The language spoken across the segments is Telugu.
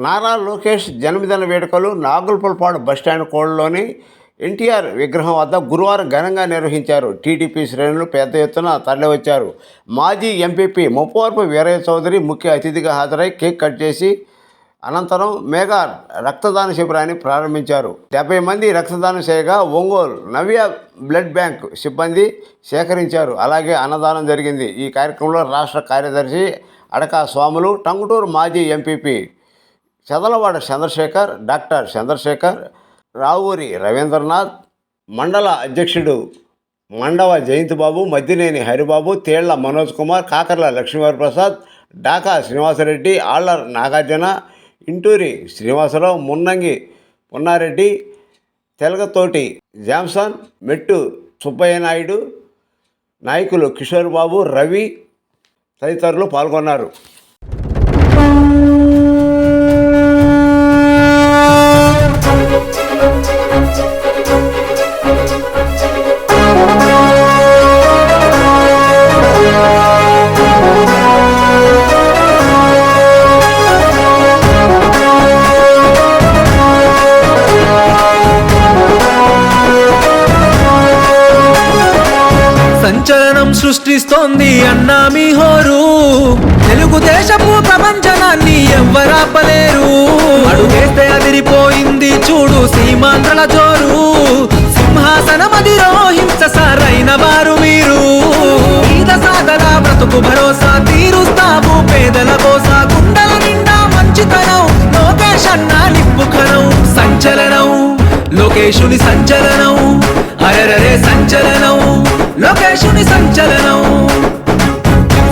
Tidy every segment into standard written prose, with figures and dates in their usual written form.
నారా లోకేష్ జన్మదిన వేడుకలు నాగులపల్పాడు బస్టాండ్ కోడలోని ఎన్టీఆర్ విగ్రహం వద్ద గురువారం ఘనంగా నిర్వహించారు. టీడీపీ శ్రేణులు పెద్ద ఎత్తున తరలివచ్చారు. మాజీ ఎంపీపీ ముప్పవరపు వీరయ్య చౌదరి ముఖ్య అతిథిగా హాజరై కేక్ కట్ చేసి అనంతరం మెగా రక్తదాన శిబిరాన్ని ప్రారంభించారు. 70 మంది రక్తదానం చేయగా ఒంగోలు నవ్య బ్లడ్ బ్యాంక్ సిబ్బంది సేకరించారు. అలాగే అన్నదానం జరిగింది. ఈ కార్యక్రమంలో రాష్ట్ర కార్యదర్శి అడకా స్వాములు, టంగుటూరు మాజీ ఎంపీపీ చదలవాడ చంద్రశేఖర్, డాక్టర్ చంద్రశేఖర్, రావూరి రవీంద్రనాథ్, మండల అధ్యక్షుడు మండవ జయంతిబాబు, మద్దినేని హరిబాబు, తేళ్ల మనోజ్ కుమార్, కాకర్ల లక్ష్మీవరప్రసాద్, డాకా శ్రీనివాసరెడ్డి, ఆళ్ల నాగార్జున, ఇంటూరి శ్రీనివాసరావు, మున్నంగి పున్నారెడ్డి, తెలగతోటి జామ్సన్, మెట్టు సుబ్బయ్య నాయుడు, నాయకులు కిషోర్ బాబు, రవి తదితరులు పాల్గొన్నారు. సంచలనం సృష్టిస్తోంది అన్నా మీ హోరు, తెలుగుదేశపు ప్రపంచనాన్ని ఎవ్వరాపలేరు. అడుగేస్తే అదిరిపోయింది చూడు సీమాంధ్రల జోరు, సింహాసనమదిరో హింస సారైన వారు మీరు. ఈద సాగర బ్రతుకు భరోసా తీరుస్తాము పేదల కోసా, గుండెల నిండా మంచితనం లోకేష్ అన్నా నిప్పుఖనం. సంచలనం లోకేశుని సంచలనం, అరెరరే సంచలనం లోకేశుని సంచలనం.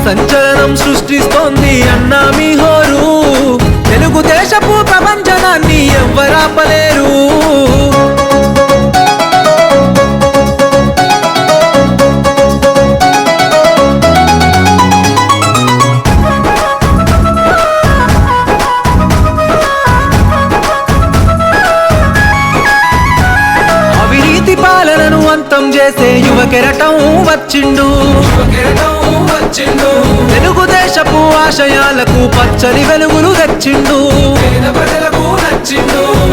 సంచలనం సృష్టిస్తోంది అన్నా మీ హోరు, తెలుగుదేశపు ప్రపంచనాన్ని ఎవ్వరాపలేరు. పాలనను అంతం చేసే యువ కెరటం వచ్చిండు, తెలుగుదేశపు ఆశయాలకు పచ్చని వెలుగులు తెచ్చిండు.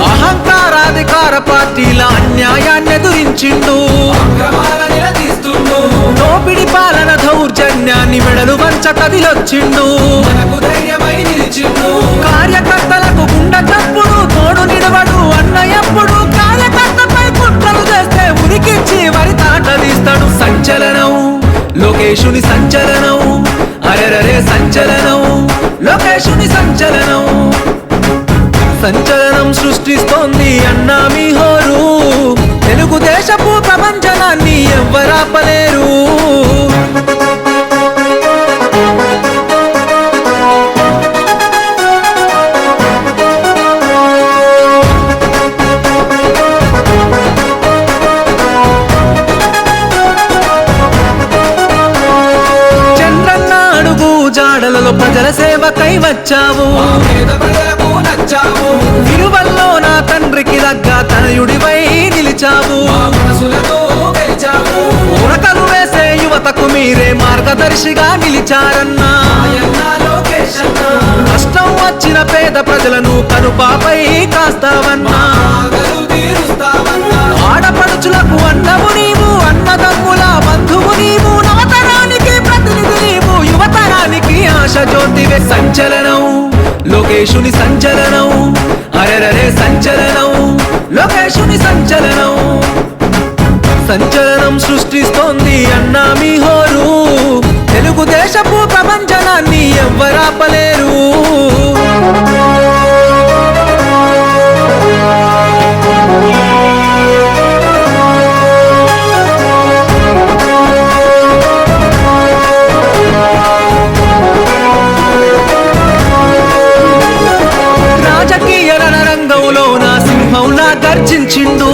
అహంకారాధికార పార్టీల అన్యాయాన్ని ఎదురించిండు, దోపిడి పాలన దౌర్జన్యాన్ని మెడలు వంచ కదిలొచ్చిండు. కార్యకర్తలకు గుండె చప్పుడు తోడు నిడవడు అన్నయ్యప్పుడు, కార్యకర్తపై కుట్రలు చేస్తే ఉరికిచ్చి వరి తాట తీస్తాడు. సంచలనం లోకేశుని సంచలనం, అరెరరే సంచలనం లోకేశుని సంచలనం. సంచలనం సృష్టిస్తోంది అన్నా మీ హోరు, తెలుగుదేశపు ప్రపంచనాన్ని ఎవ్వరాపలేరు. జాడలలో ప్రజల సేవకై వచ్చావు, విలువల్లో నా తండ్రికి దగ్గ తనయుడివై నిలిచావు. ఉరకలు వేసే యువతకు మీరే మార్గదర్శిగా నిలిచారన్నా. కష్టం వచ్చిన పేద ప్రజలను కనుపాపై కాస్తావన్నా. ఆడపడుచులకు అన్నము నీవు, అన్నదమ్ముల బంధువు నీవు, నవతరానికి ప్రతినిధి నీవు, యువతరానికి ఆశ జ్యోతివే. సంచలనం లోకేశుని సంచలనం, అరెరరే సంచలనం లోకేశుని సంచలనం. సంచలనం సృష్టిస్తోంది అన్నా మీ హోరు, తెలుగుదేశపు ప్రపంచనాన్ని ఎవ్వరాపలేరు. రాజకీయ రణరంగంలో నా సింహంలా గర్జించిండు,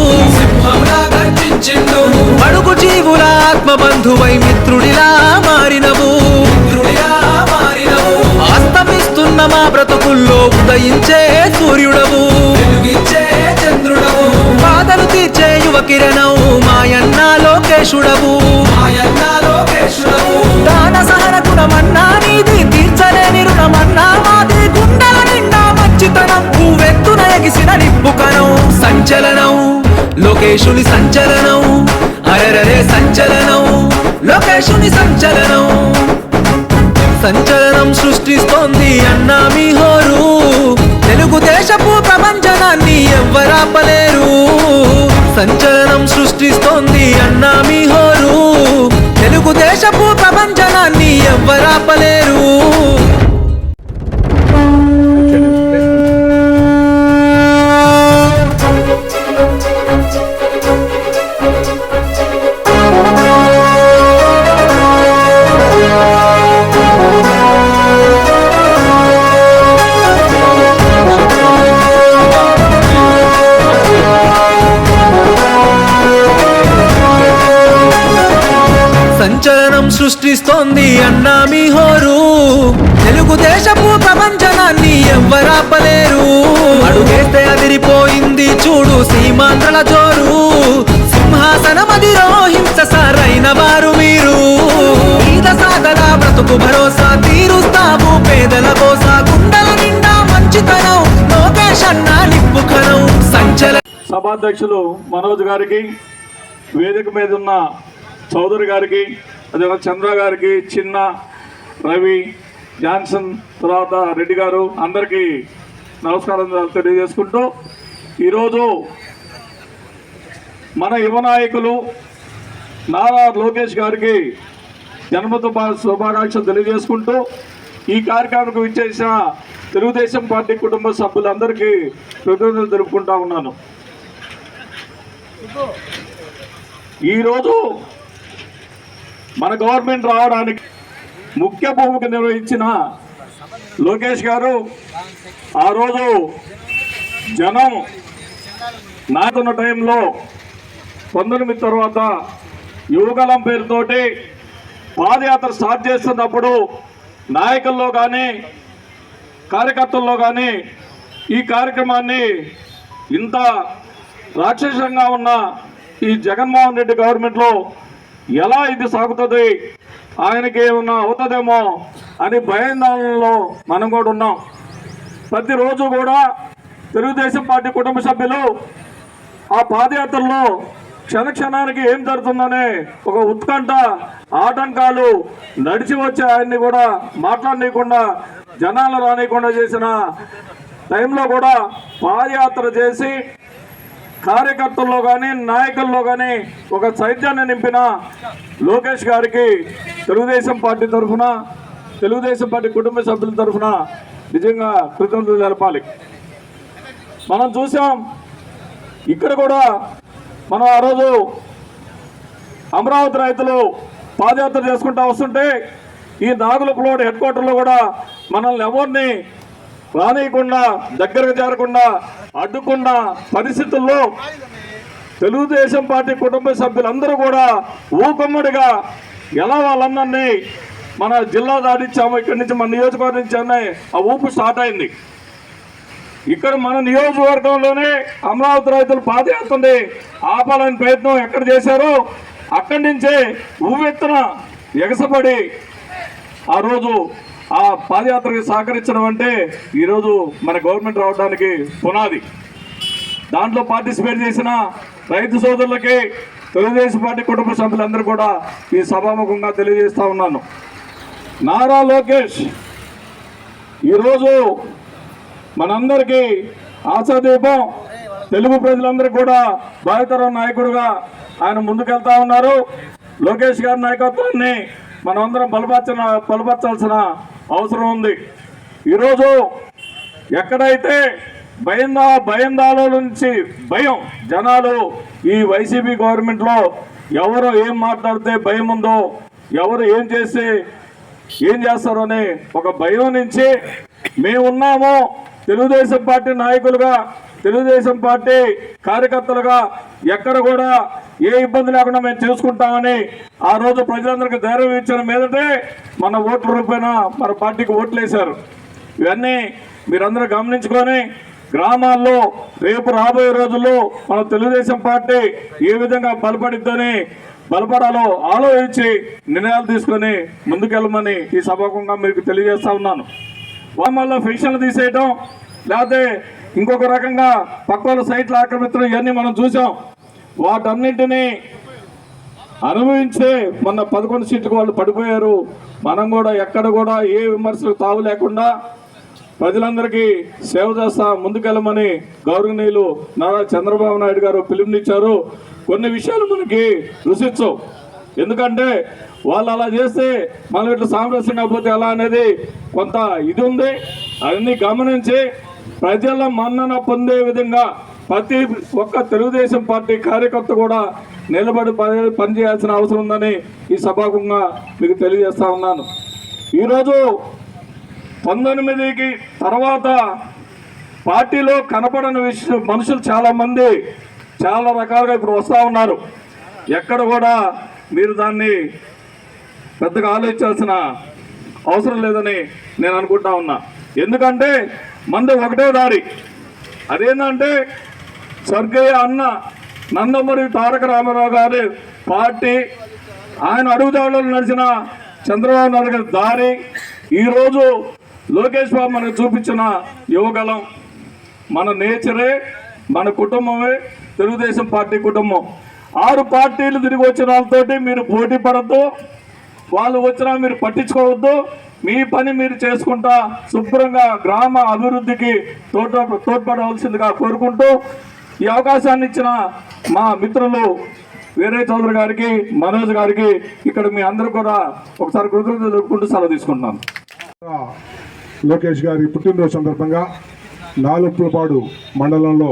అడుగు జీవుల ఆత్మబంధువై మిత్రుడిలా మారినవు. అస్తమిస్తున్న మా బ్రతుకుల్లో ఉదయించే సూర్యుడవు, బాధలు తీర్చే యువ కిరణం మాయన్నా లోకేశుడవు. దాన సహన గుణమన్నా నీది, తీర్చలేని రుణమన్నా మాది, గుండెల నిండా మంచితనం లోకేశుని సంచలనం, అరెరరే సంచలనం, లోకేశుని సంచలనం. సంచలనం సృష్టిస్తోంది అన్నా మీ హోరు, తెలుగుదేశపు ప్రపంచనాన్ని ఎవ్వరాపలేరు. సంచలనం సృష్టిస్తోంది అన్నా మీ హోరు, తెలుగుదేశపు ప్రపంచనాన్ని ఎవ్వరాపలేరు. సంచలనం సృష్టిస్తోంది అన్నా మీ హోరు, తెలుగుదేశపు ప్రపంచనాన్ని ఎవ్వరాపలేరు. అడుగేస్తే అదిరిపోయింది చూడు సీమాంధ్రల జోరు, సింహాసనం అధిరోహించ సరైన వారు మీరు. ఈద సాగల బ్రతుకు భరోసా తీరుస్తాము పేదల కోసా, గుండెల నిండా మంచితనం లోకేష్ అన్నా నిప్పుకరం. సభాధ్యక్షులు మనోజ్ గారికి, వేదిక మీద ఉన్న చౌదరి గారికి, అదే చంద్ర గారికి, చిన్న రవి, జాన్సన్, తర్వాత రెడ్డి గారు, అందరికీ నమస్కారం తెలియజేసుకుంటూ, ఈరోజు మన యువ నాయకులు నారా లోకేష్ గారికి జన్మదిన శుభాకాంక్షలు తెలియజేసుకుంటూ, ఈ కార్యక్రమానికి విచ్చేసిన తెలుగుదేశం పార్టీ కుటుంబ సభ్యులందరికీ కృతజ్ఞతలు తెలుపుకుంటా ఉన్నాను. ఈరోజు మన గవర్నమెంట్ రావడానికి ముఖ్య భూమిక నిర్వహించిన లోకేష్ గారు ఆ రోజు జనం నాకున్న టైంలో 19 తర్వాత యువగలం పేరుతోటి పాదయాత్ర స్టార్ట్ చేస్తున్నప్పుడు నాయకుల్లో కానీ కార్యకర్తల్లో కానీ ఈ కార్యక్రమాన్ని ఇంత రాక్షసంగా ఉన్న ఈ జగన్మోహన్ రెడ్డి గవర్నమెంట్లో ఎలా ఇది సాగుతుంది, ఆయనకి ఏమన్నా అవుతుందేమో అని భయాందోళనలో మనం కూడా ఉన్నాం. ప్రతిరోజు కూడా తెలుగుదేశం పార్టీ కుటుంబ సభ్యులు ఆ పాదయాత్రలో క్షణక్షణానికి ఏం జరుగుతుందనే ఒక ఉత్కంఠ, ఆటంకాలు, నడిచి వచ్చే ఆయన్ని కూడా మాట్లాడనీయకుండా జనాలు రానియకుండా చేసిన టైంలో కూడా పాదయాత్ర చేసి కార్యకర్తల్లో కానీ నాయకుల్లో కానీ ఒక చైతన్యాన్ని నింపిన లోకేష్ గారికి తెలుగుదేశం పార్టీ తరఫున, తెలుగుదేశం పార్టీ కుటుంబ సభ్యుల తరఫున నిజంగా కృతజ్ఞతలు తెలపాలి. మనం చూసాం ఇక్కడ కూడా, మనం ఆ రోజు అమరావతి రైతులు పాదయాత్ర చేసుకుంటూ వస్తుంటే ఈ నాగులపులోని హెడ్ క్వార్టర్లో కూడా మనల్ని ఎవరిని రానియకుండా, దగ్గరకు చేరకుండా అడ్డుకున్న పరిస్థితుల్లో తెలుగుదేశం పార్టీ కుటుంబ సభ్యులందరూ కూడా ఊకమ్మడిగా ఎలా వాళ్ళందరినీ మన జిల్లా దాటించాము, ఇక్కడి నుంచి మన నియోజకవర్గం నుంచి ఆ ఊపు స్టార్ట్ అయింది. ఇక్కడ మన నియోజకవర్గంలోనే అమరావతి రైతులు పాదయాత్రని ఆపాలని ప్రయత్నం ఎక్కడ చేశారో అక్కడి నుంచే ఊవెత్తున ఎగసపడి ఆ రోజు ఆ పాదయాత్రకి సహకరించడం అంటే ఈరోజు మన గవర్నమెంట్ రావడానికి పునాది. దాంట్లో పార్టిసిపేట్ చేసిన రైతు సోదరులకి, తెలుగుదేశం పార్టీ కుటుంబ సభ్యులందరూ కూడా ఈ సభాముఖంగా తెలియజేస్తా ఉన్నాను. నారా లోకేష్ ఈరోజు మనందరికీ ఆశాదీపం, తెలుగు ప్రజలందరికీ కూడా బాధితర నాయకుడుగా ఆయన ముందుకెళ్తా ఉన్నారు. లోకేష్ గారి నాయకత్వాన్ని మనమందరం బలపరచాల్సిన అవసరం ఉంది. ఈరోజు ఎక్కడైతే భయందాలో నుంచి భయం, జనాలు ఈ వైసీపీ గవర్నమెంట్లో ఎవరు ఏం మాట్లాడితే భయం ఉందో, ఎవరు ఏం చేస్తే ఏం చేస్తారో అనే ఒక భయం నుంచి మేమున్నాము, తెలుగుదేశం పార్టీ నాయకులుగా, తెలుగుదేశం పార్టీ కార్యకర్తలుగా ఎక్కడ కూడా ఏ ఇబ్బంది లేకుండా మేము చూసుకుంటామని ఆ రోజు ప్రజలందరికీ ధైర్యం ఇచ్చిన మీదటే మన ఓట్ల రూపేణ మన పార్టీకి ఓట్లు వేశారు. ఇవన్నీ మీరందరూ గమనించుకొని గ్రామాల్లో రేపు రాబోయే రోజుల్లో మన తెలుగుదేశం పార్టీ ఏ విధంగా బలపడాలో ఆలోచించి నిర్ణయాలు తీసుకొని ముందుకెళ్ళమని ఈ సభాముఖంగా మీకు తెలియజేస్తా ఉన్నాను. వాళ్ళ పెన్షన్లు తీసేయటం, లేకపోతే ఇంకొక రకంగా పక్క వాళ్ళ సైట్లు ఆక్రమించడం, ఇవన్నీ మనం చూసాం. వాటన్నింటినీ అనుభవించే మొన్న 11 సీట్లకు వాళ్ళు పడిపోయారు. మనం కూడా ఎక్కడ కూడా ఏ విమర్శలకు తావు లేకుండా ప్రజలందరికీ సేవ చేస్తా ముందుకెళ్ళమని గౌరవనీయులు నారా చంద్రబాబు నాయుడు గారు పిలుపునిచ్చారు. కొన్ని విషయాలు మనకి రుచించవు, ఎందుకంటే వాళ్ళు అలా చేస్తే మనం ఇట్లా సామరస్యంగా పోతే ఎలా అనేది కొంత ఇది ఉంది. అవన్నీ గమనించి ప్రజల మన్నన పొందే విధంగా ప్రతి ఒక్క తెలుగుదేశం పార్టీ కార్యకర్త కూడా నిలబడి పనిచేయాల్సిన అవసరం ఉందని ఈ సభాముఖంగా మీకు తెలియజేస్తా ఉన్నాను. ఈరోజు 19కి తర్వాత పార్టీలో కనపడని మనుషులు చాలామంది చాలా రకాలుగా ఇప్పుడు వస్తూ ఉన్నారు. ఎక్కడ కూడా మీరు దాన్ని పెద్దగా ఆలోచించాల్సిన అవసరం లేదని నేను అనుకుంటా ఉన్నా. ఎందుకంటే మనది ఒకటే దారి, అదేంటంటే స్వర్గీయ అన్న నందమూరి తారక రామారావు గారి పార్టీ, ఆయన అడుగుదాడులు నడిచిన చంద్రబాబు నాయుడు గారి దారి, ఈరోజు లోకేష్ బాబు మనకు చూపించిన యువగలం, మన నేచరే, మన కుటుంబమే తెలుగుదేశం పార్టీ కుటుంబం. 6 పార్టీలు తిరిగి వచ్చిన వాళ్ళతోటి మీరు పోటీ పడద్దు, వాళ్ళు వచ్చినా మీరు పట్టించుకోవద్దు. మీ పని మీరు చేసుకుంటా శుభ్రంగా గ్రామ అభివృద్ధికి తోడ్పడవలసిందిగా కోరుకుంటూ ఈ అవకాశాన్ని ఇచ్చిన మా మిత్రులు వీరయ్య చౌదరి గారికి, మనోజ్ గారికి ఇక్కడ మీ అందరూ కూడా ఒకసారి కృతజ్ఞతలు తెలుపుకుంటూ సెలవు తీసుకుంటున్నాను. లోకేష్ గారి పుట్టినరోజు సందర్భంగా నాలుపులపాడు మండలంలో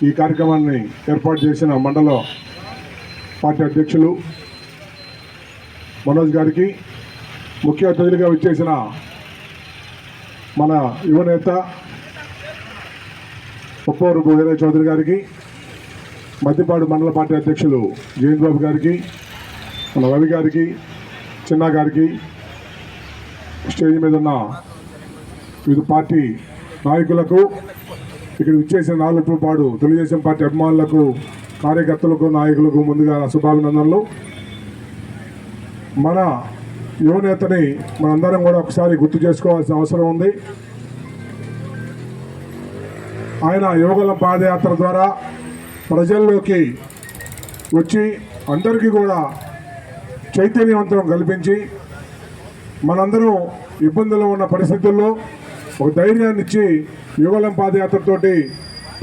ఈ కార్యక్రమాన్ని ఏర్పాటు చేసిన మండల పార్టీ అధ్యక్షులు మనోజ్ గారికి, ముఖ్య అతిథులుగా విచ్చేసిన మన యువనేత ఉప్పవరు వీరయ్య చౌదరి గారికి, మద్దిపాడు మండల పార్టీ అధ్యక్షులు జయంత్ బాబు గారికి, మన రవి గారికి, చిన్నా గారికి, స్టేజ్ మీద ఉన్న వివిధ పార్టీ నాయకులకు, ఇక్కడ విచ్చేసిన నాలుగుపాడు తెలుగుదేశం పార్టీ అభిమానులకు, కార్యకర్తలకు, నాయకులకు ముందుగా శుభాభినందనలు. మన యువనేతని మనందరం కూడా ఒకసారి గుర్తు చేసుకోవాల్సిన అవసరం ఉంది. ఆయన యువగలం పాదయాత్ర ద్వారా ప్రజల్లోకి వచ్చి అందరికీ కూడా చైతన్యవంతం కల్పించి మనందరం ఇబ్బందుల్లో ఉన్న పరిస్థితుల్లో ఒక ధైర్యాన్ని ఇచ్చి యువగలం పాదయాత్రతోటి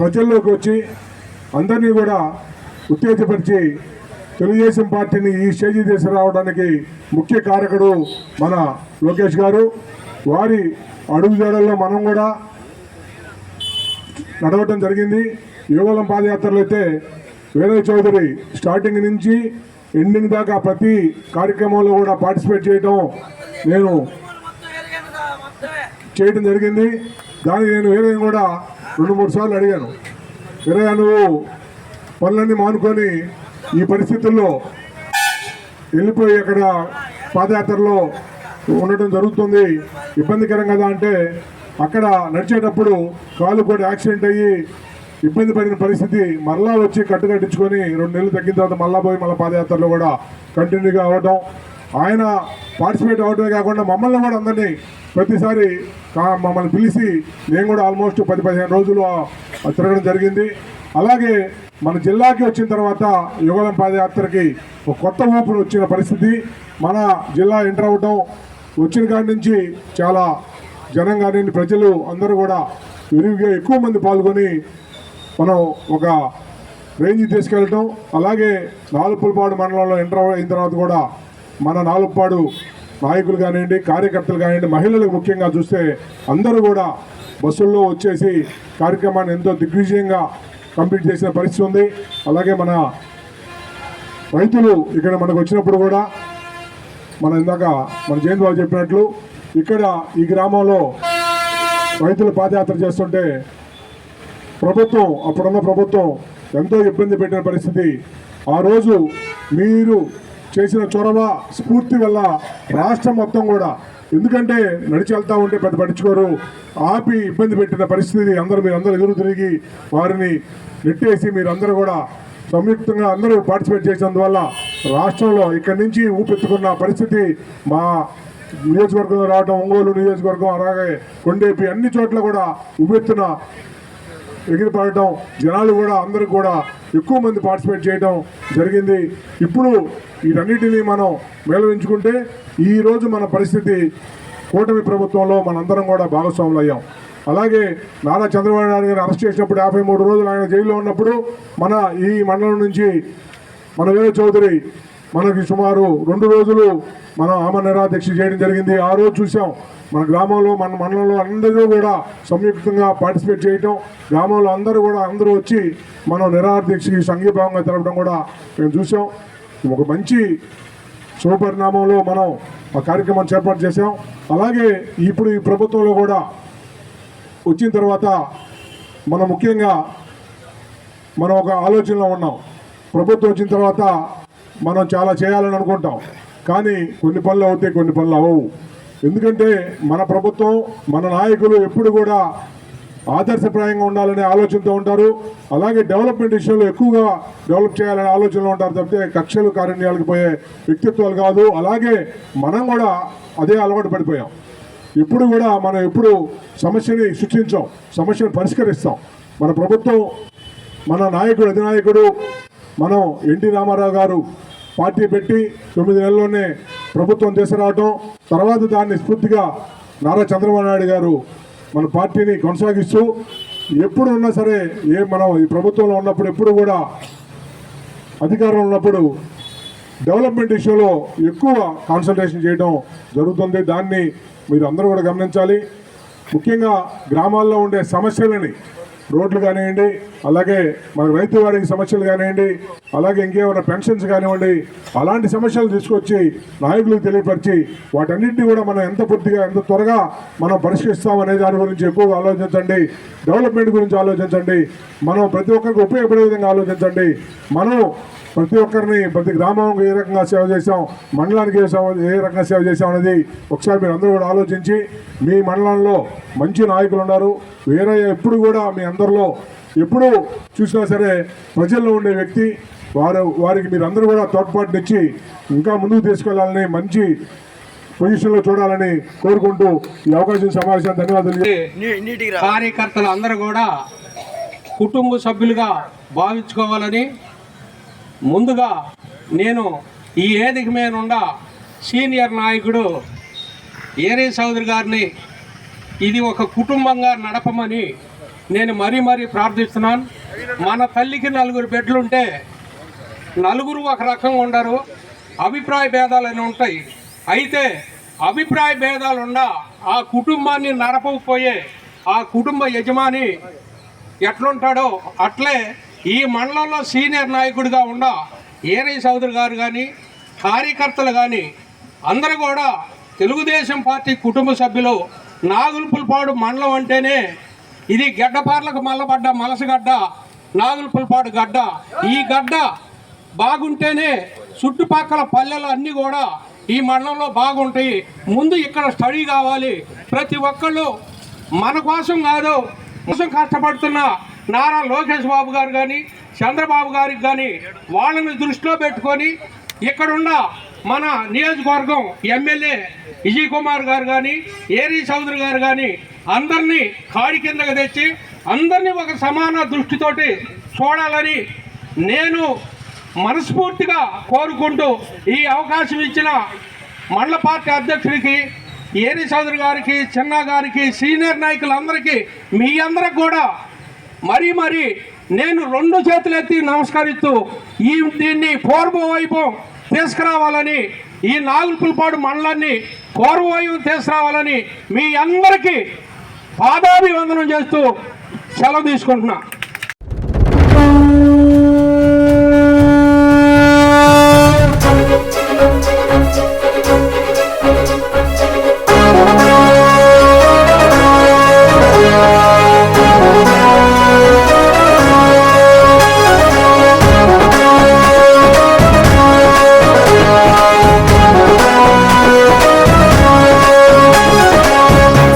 ప్రజల్లోకి వచ్చి అందరినీ కూడా ఉత్తేజపరిచి తెలుగుదేశం పార్టీని ఈ స్టేజీ తీసుకురావడానికి ముఖ్య కారకుడు మన లోకేష్ గారు. వారి అడుగుజాడల్లో మనం కూడా నడవటం జరిగింది. యువగలం పాదయాత్రలో అయితే వీరయ్య చౌదరి స్టార్టింగ్ నుంచి ఎండింగ్ దాకా ప్రతి కార్యక్రమంలో కూడా పార్టిసిపేట్ చేయడం జరిగింది. దాన్ని నేను వీరయ్య కూడా 2-3 సార్లు అడిగాను, వీరయ్య నువ్వు పనులన్నీ మానుకొని ఈ పరిస్థితుల్లో వెళ్ళిపోయి అక్కడ పాదయాత్రలో ఉండటం జరుగుతుంది, ఇబ్బందికరం కదా అంటే, అక్కడ నడిచేటప్పుడు కాలు కూడా యాక్సిడెంట్ అయ్యి ఇబ్బంది పడిన పరిస్థితి, మరలా వచ్చి కట్టుకట్టించుకొని 2 నెలలు తగ్గిన తర్వాత మళ్ళా పోయి మళ్ళీ పాదయాత్రలో కూడా కంటిన్యూగా అవ్వటం, ఆయన పార్టిసిపేట్ అవ్వడమే కాకుండా మమ్మల్ని కూడా అందరినీ ప్రతిసారి మమ్మల్ని పిలిచి నేను కూడా ఆల్మోస్ట్ 10-15 రోజులు తిరగడం జరిగింది. అలాగే మన జిల్లాకి వచ్చిన తర్వాత యువగలం పాదయాత్రకి ఒక కొత్త ఊపును వచ్చిన పరిస్థితి. మన జిల్లా ఎంటర్ అవ్వటం, వచ్చిన కాడి నుంచి చాలా జనం కానీ ప్రజలు అందరూ కూడా విరివిగా ఎక్కువ మంది పాల్గొని మనం ఒక రేంజ్ తీసుకెళ్ళటం. అలాగే నాలుపులపాడు మండలంలో ఎంటర్ అయిన తర్వాత కూడా మన నాలుపుపాడు నాయకులు కానివ్వండి, కార్యకర్తలు కానివ్వండి, మహిళలకు ముఖ్యంగా చూస్తే అందరూ కూడా బస్సుల్లో వచ్చేసి కార్యక్రమాన్ని ఎంతో దిగ్విజయంగా కంప్లీట్ చేసిన పరిస్థితి ఉంది. అలాగే మన రైతులు ఇక్కడ మనకు వచ్చినప్పుడు కూడా ఇందాక మన జయంత్ బాబు చెప్పినట్లు ఇక్కడ ఈ గ్రామంలో రైతులు పాదయాత్ర చేస్తుంటే అప్పుడున్న ప్రభుత్వం ఎంతో ఇబ్బంది పెట్టిన పరిస్థితి. ఆ రోజు మీరు చేసిన చొరవ స్ఫూర్తి వల్ల రాష్ట్రం మొత్తం కూడా, ఎందుకంటే నడిచి వెళ్తూ ఉంటే పెద్ద పట్టించుకోరు, ఆపి ఇబ్బంది పెట్టిన పరిస్థితి మీరందరూ ఎదురు తిరిగి వారిని నెట్టేసి మీరందరూ కూడా సంయుక్తంగా అందరూ పార్టిసిపేట్ చేసినందువల్ల రాష్ట్రంలో ఇక్కడి నుంచి ఊపెత్తుకున్న పరిస్థితి మా నియోజకవర్గంలో రావడం, ఒంగోలు నియోజకవర్గం, అలాగే కొండేపి అన్ని చోట్ల కూడా ఉవ్వెత్తున ఎగిరిపడటం, జనాలు కూడా అందరూ కూడా ఎక్కువ మంది పార్టిసిపేట్ చేయడం జరిగింది. ఇప్పుడు వీటన్నిటినీ మనం మేళవించుకుంటే ఈరోజు మన పరిస్థితి కూటమి ప్రభుత్వంలో మనందరం కూడా భాగస్వాములు అయ్యాం. అలాగే నారా చంద్రబాబు నాయుడు గారిని అరెస్ట్ చేసినప్పుడు 53 రోజులు ఆయన జైల్లో ఉన్నప్పుడు మన ఈ మండలం నుంచి మన వీర చౌదరి మనకి సుమారు 2 రోజులు మనం ఆమరణ నిరాదీక్ష చేయడం జరిగింది. ఆ రోజు చూసాం మన గ్రామంలో మన మండలంలో అందరూ కూడా సంయుక్తంగా పార్టిసిపేట్ చేయటం, గ్రామంలో అందరూ వచ్చి మనం నిరాదీక్షకి సంఘీభావంగా తెలపడం కూడా మేము చూసాం. ఒక మంచి శుభపరిణామంలో మనం ఆ కార్యక్రమాన్ని ఏర్పాటు చేసాం. అలాగే ఇప్పుడు ఈ ప్రభుత్వంలో కూడా వచ్చిన తర్వాత మనం ముఖ్యంగా మనం ఒక ఆలోచనలో ఉన్నాం. ప్రభుత్వం వచ్చిన తర్వాత మనం చాలా చేయాలని అనుకుంటాం, కానీ కొన్ని పనులు అవుతాయి, కొన్ని పనులు అవ్వవు. ఎందుకంటే మన ప్రభుత్వం మన నాయకులు ఎప్పుడు కూడా ఆదర్శప్రాయంగా ఉండాలనే ఆలోచనతో ఉంటారు. అలాగే డెవలప్మెంట్ విషయంలో ఎక్కువగా డెవలప్ చేయాలనే ఆలోచనలో ఉంటారు తప్పితే కక్షలు కారుణ్యాలకు పోయే వ్యక్తిత్వాలు కాదు. అలాగే మనం కూడా అదే అలవాటు పడిపోయాం. ఇప్పుడు కూడా మనం ఎప్పుడు సమస్యని సృష్టించాం, సమస్యను పరిష్కరిస్తాం. మన ప్రభుత్వం మన నాయకుడు అధినాయకుడు మనం ఎన్టీ రామారావు గారు పార్టీ పెట్టి 9 నెలల్లోనే ప్రభుత్వం తీసుకురావటం, తర్వాత దాన్ని స్ఫూర్తిగా నారా చంద్రబాబు నాయుడు గారు మన పార్టీని కొనసాగిస్తూ ఎప్పుడు ఉన్నా సరే మనం ఈ ప్రభుత్వంలో ఉన్నప్పుడు ఎప్పుడు కూడా అధికారంలో ఉన్నప్పుడు డెవలప్మెంట్ విషయంలో ఎక్కువ కాన్సన్ట్రేషన్ చేయడం జరుగుతుంది. దాన్ని మీరు అందరూ కూడా గమనించాలి. ముఖ్యంగా గ్రామాల్లో ఉండే సమస్యలని, రోడ్లు కానివ్వండి, అలాగే మన రైతు వారికి సమస్యలు కానివ్వండి, అలాగే ఇంకేమైనా పెన్షన్స్ కానివ్వండి, అలాంటి సమస్యలు తీసుకొచ్చి నాయకులకు తెలియపరిచి వాటన్నింటినీ కూడా మనం ఎంత పూర్తిగా ఎంత త్వరగా మనం పరిష్కరిస్తామనే దాని గురించి ఎక్కువగా ఆలోచించండి. డెవలప్మెంట్ గురించి ఆలోచించండి. మనం ప్రతి ఒక్కరికి ఉపయోగపడే విధంగా ఆలోచించండి. మనం ప్రతి ఒక్కరిని ప్రతి గ్రామానికి ఏ రకంగా సేవ చేసాం, మండలానికి ఏ రకంగా సేవ చేసాం అనేది ఒకసారి మీరు అందరూ కూడా ఆలోచించి, మీ మండలంలో మంచి నాయకులు ఉన్నారు. వేరే ఎప్పుడు కూడా మీ అందరిలో ఎప్పుడు చూసినా సరే ప్రజల్లో ఉండే వ్యక్తి వారికి మీరు అందరూ కూడా తోడ్పాటునిచ్చి ఇంకా ముందుకు తీసుకెళ్లాలని, మంచి పొజిషన్లో చూడాలని కోరుకుంటూ ఈ అవకాశం సమావేశానికి ధన్యవాదాలు. కార్యకర్తలు అందరూ కూడా కుటుంబ సభ్యులుగా భావించుకోవాలని ముందుగా నేను ఈ వేదిక మీద ఉన్న సీనియర్ నాయకుడు ఏరీ చౌదరి గారిని ఇది ఒక కుటుంబంగా నడపమని నేను మరీ ప్రార్థిస్తున్నాను. మన తల్లికి 4 బిడ్డలుంటే 4 ఒక రకంగా ఉండరు, అభిప్రాయ భేదాలని ఉంటాయి. అయితే అభిప్రాయ భేదాలున్నా ఆ కుటుంబాన్ని నడపకపోయే ఆ కుటుంబ యజమాని ఎట్లుంటాడో అట్లే ఈ మండలంలో సీనియర్ నాయకుడిగా ఉన్న ఏరీ చౌదరి గారు కానీ కార్యకర్తలు కానీ అందరూ కూడా తెలుగుదేశం పార్టీ కుటుంబ సభ్యులు. నాగులపులపాడు మండలం అంటేనే ఇది గడ్డపార్లకు మల్లబడ్డ మలసగడ్డ, నాగులపులపాడు గడ్డ. ఈ గడ్డ బాగుంటేనే చుట్టుపక్కల పల్లెలు అన్నీ కూడా ఈ మండలంలో బాగుంటాయి. ముందు ఇక్కడ స్టడీ కావాలి. ప్రతి ఒక్కళ్ళు మన కోసం కాదు, కోసం కష్టపడుతున్న నారా లోకేష్ బాబు గారు కానీ చంద్రబాబు గారికి కానీ వాళ్ళని దృష్టిలో పెట్టుకొని ఇక్కడున్న మన నియోజకవర్గం ఎమ్మెల్యే విజయ్ కుమార్ గారు కానీ ఏరీ చౌదరి గారు కానీ అందరినీ కాడి కిందకు తెచ్చి అందరినీ ఒక సమాన దృష్టితోటి చూడాలని నేను మనస్ఫూర్తిగా కోరుకుంటూ ఈ అవకాశం ఇచ్చిన మండల పార్టీ అధ్యక్షుడికి ఏరీ చౌదరి గారికి, చిన్న గారికి, సీనియర్ నాయకులందరికీ మీ అందరికి కూడా మరీ నేను 2 చేతులెత్తి నమస్కరిస్తూ దీన్ని పూర్వవైభవం తీసుకురావాలని, ఈ నాగులపులపాడు మండలాన్ని పూర్వవైభవం తీసుకురావాలని మీ అందరికీ పాదాభివందనం చేస్తూ సెలవు తీసుకుంటున్నా.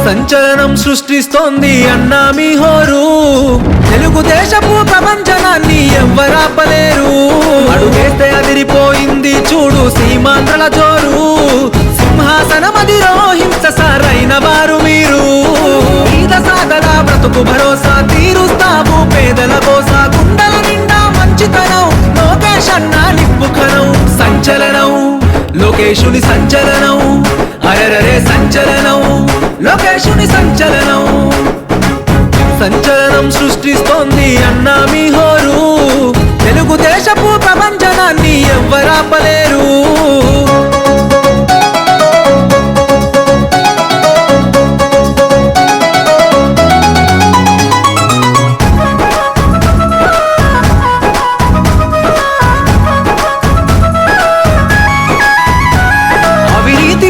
సంచలనం సృష్టిస్తోంది అన్నా మీ హోరు, తెలుగుదేశపు ప్రపంచనాన్ని ఎవ్వరాపలేరు. అడుగేస్తే అదిరిపోయింది చూడు సీమాంధ్రల జోరు, సింహాసనమదిరో హింస సారైన వారు మీరు. ఈద సాగల బ్రతుకు భరోసా తీరుస్తావు పేదల కోసా, గుండెల నిండా మంచి అన్నా నిప్పు కణం సంచలనం లోకేశుని సంచలనం అరెరరే సంచలనం లోకేశుని సంచలనం సంచలనం సృష్టిస్తోంది అన్నా మీ హోరు తెలుగుదేశపు ప్రపంచనాన్ని ఎవ్వరాపలేరు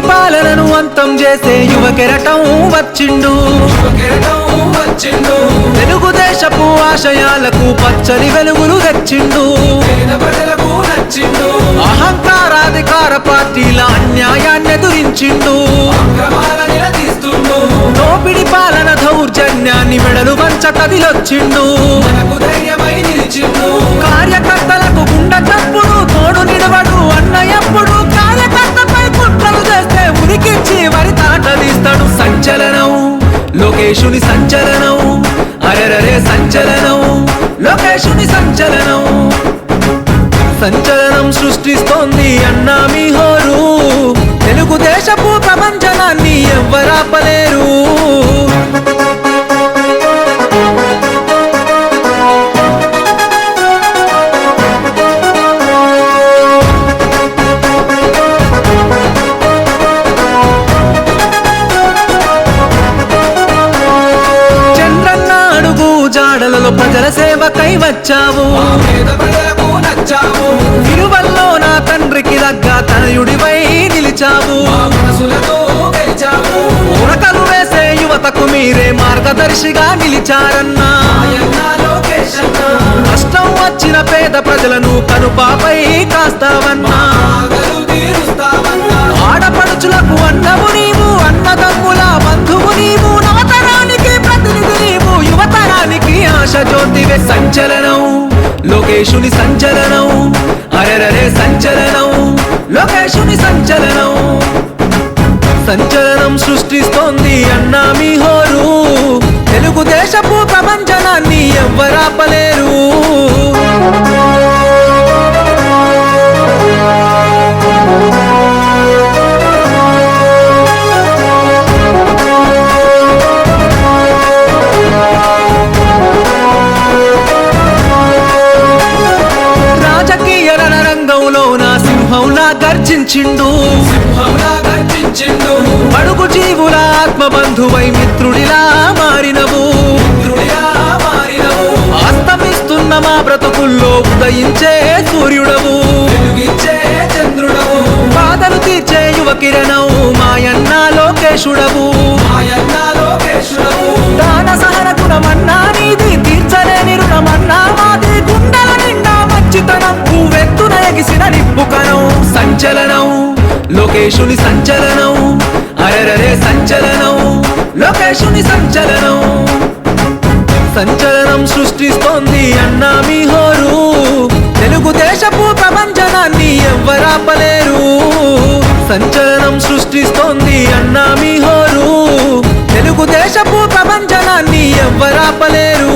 పాలనను అంతం చేసే యువ కెరటం వచ్చిండు తెలుగుదేశపు ఆశయాలకు పచ్చని వెలుగులు తెచ్చిండు అహంకారాధికార పార్టీల అన్యాయాన్ని ఎదురించిండు దోపిడి పాలన దౌర్జన్యాన్ని మెడలు వంచ కదిలొచ్చిండు కార్యకర్తలకు గుండె చప్పుడు తోడు నిలవడు అన్నయప్పుడు కార్యకర్తపై కుట్రలు చేస్తే ఉరికిచ్చి వరి తాటదిస్తాడు సంచలనం లోకేశుని సంచలనం అరెరరే సంచలనం లోకేశుని సంచలనం సంచలనం సృష్టిస్తోంది అన్నా మీ హోరు తెలుగుదేశపు ప్రపంచనాన్ని ఎవ్వరాపలేరు జాడలలో ప్రజల సేవకై వచ్చావు విలువల్లో నా తండ్రికి దగ్గ తనయుడివై నిలిచావు ఉరకలు వేసే యువతకు మీరే మార్గదర్శిగా నిలిచారన్నా కష్టం వచ్చిన పేద ప్రజలను కనుపాపై కాస్తావన్నా ఆడపడుచులకు అన్నము నీవు అన్నదమ్ముల బంధువు నీవు నవతరానికి ప్రతినిధి నీవు యువతరానికి ఆశ జ్యోతివే సంచలనం లోకేశుని సంచలనం అరెరరే సంచలనం లోకేశుని సంచలనం సంచలనం సృష్టిస్తోంది అన్నా మీ హోరు తెలుగుదేశపు ప్రపంచనాన్ని ఎవ్వరాపలేరు గర్జించిండు అడుగు జీవుల ఆత్మబంధువై మిత్రుడిలా మారినవు అస్తమిస్తున్న మా బ్రతుకుల్లో ఉదయించే సూర్యుడవు బాధలు తీర్చే యువ కిరణం మాయన్న లోకేశుడవు దాన సహన గుణమన్నా నీది తీర్చలేని రుణమన్నా మాది గుండెల నిండా మంచితనం నువ్వెత్తున ఎగిసిన నిప్పు కణం సంచలనం లోకేశుని సంచలనం అరెరరే సంచలనం లోకేశుని సంచలనం సంచలనం సృష్టిస్తోంది అన్నా మీ హోరు తెలుగుదేశపు ప్రపంచనాన్ని ఎవ్వరాపలేరు సంచలనం సృష్టిస్తోంది అన్నా మీ హోరు తెలుగుదేశపు ప్రపంచనాన్ని ఎవ్వరాపలేరు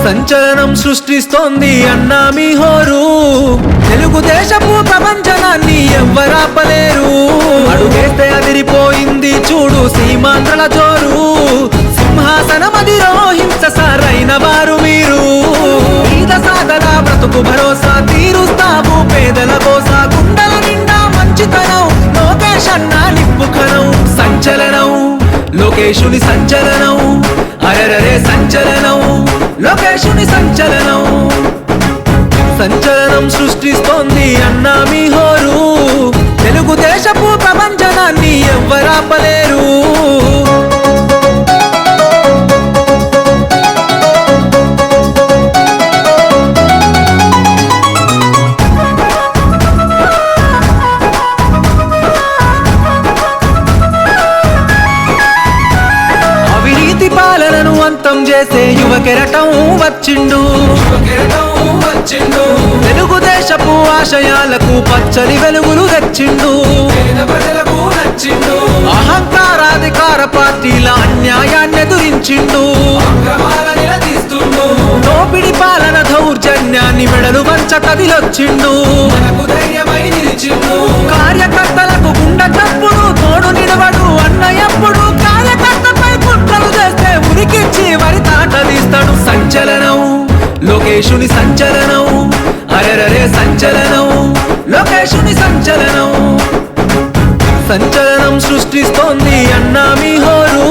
సంచలనం సృష్టిస్తోంది అన్నా మీ హోరు తెలుగుదేశపు ప్రపంచనాన్ని ఎవ్వరాపలేరు అడుగేస్తే అదిరిపోయింది చూడు సీమాంధ్రల జోరు సింహాసనమదిరో హింస సరైన వారు మీరు ఈద సాగల బ్రతుకు భరోసా తీరుస్తావు పేదల కోస గుండెల నిండా మంచితనం లోకేశ్ అన్నా నిప్పు కణం సంచలనం లోకేశుని సంచలనం అరెరరే సంచలనం లోకేశుని సంచలనం సంచలనం సృష్టిస్తోంది అన్నా మీ హోరు తెలుగుదేశపు ప్రపంచనాన్ని ఎవ్వరాపలేరు అవినీతి పాలనను అంతం చేసే యువ కెరటం వచ్చిండు తెలుగుదేశపు ఆశయాలకు పచ్చని వెలుగులు తెచ్చిండు అహంకారాధికార పార్టీల అన్యాయాన్ని ఎదురించిండు దోపిడి పాలన దౌర్జన్యాన్ని మెడలు వంచ కదిలొచ్చిండు కార్యకర్తలకు గుండె చప్పుడు తోడు నిలవడు అన్న ఎప్పుడు కార్యకర్తపై కుట్రలు చేస్తే ఉరికిచ్చి వరి తాట తీస్తాడు సంచలనం లోకేశుని సంచలనం అరెరరే సంచలనం లోకేశుని సంచలనం సంచలనం సృష్టిస్తోంది అన్నా మీ హోరు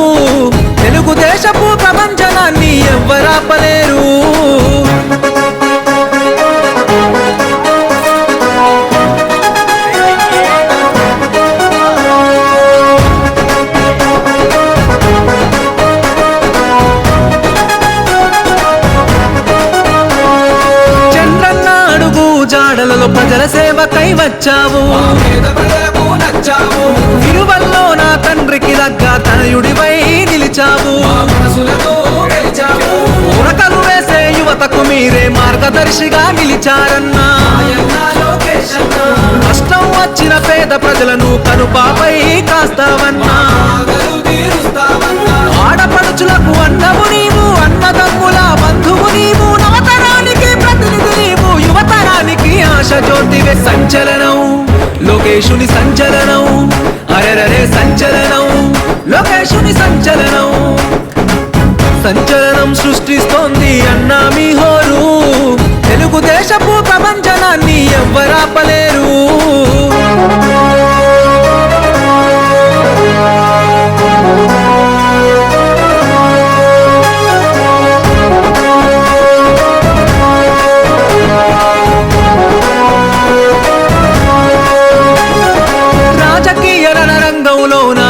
తెలుగుదేశపు ప్రపంచనాన్ని ఎవ్వరాపలేరు చంద్రన్న అడుగు జాడలలో ప్రజల సేవకై వచ్చావు విలువల్లో నా తండ్రికి దగ్గ తనయుడివై నిలిచావు ఉరకలు వేసే యువతకు మీరే మార్గదర్శిగా నిలిచారన్నా కష్టం వచ్చిన పేద ప్రజలను కనుపాపై కాస్తావన్నా ఆడపడుచులకు అన్నము నీవు అన్నదమ్ముల బంధువు నీవు నవతరానికి ప్రతినిధి నీవు యువతరానికి ఆశ జ్యోతివే సంచలనం లోకేశుని సంచలనం అరెరరే సంచలనం లోకేశుని సంచలనం సంచలనం సృష్టిస్తోంది అన్నా మీ హోరు తెలుగుదేశపు ప్రపంచనాన్ని ఎవ్వరాపలేరు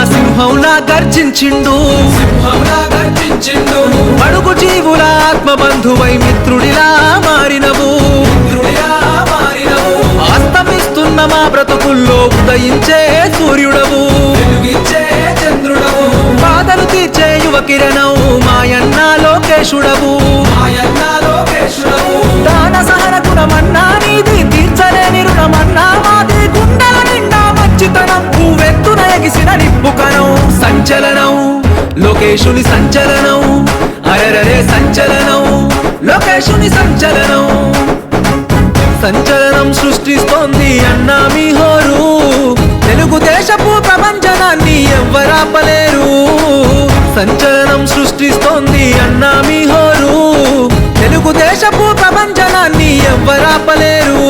సింహంలా గర్జించిండు అడుగు జీవుల ఆత్మ బంధువై మిత్రుడిలా మారినవు అస్తమిస్తున్న మా బ్రతుకుల్లో ఉదయించే సూర్యుడవు బాధలు తీర్చే యువ కిరణం మాయన్న లోకేశుడవు దాన సహన గుణమన్నా నీది తీర్చలేని రుణమన్నా మాది గుండెల నిండా మంచితనం పువ్వెత్తున ఎగిసిన నిప్పుకనం సంచలనం లోకేశుని సంచలనం అరెరరే సంచలనం లోకేశుని సంచలనం సంచలనం సృష్టిస్తోంది అన్నా మీ హోరు తెలుగుదేశపు ప్రపంచనాన్ని ఎవ్వరాపలేరు సంచలనం సృష్టిస్తోంది అన్నా మీ హోరు తెలుగుదేశపు ప్రపంచనాన్ని ఎవ్వరాపలేరు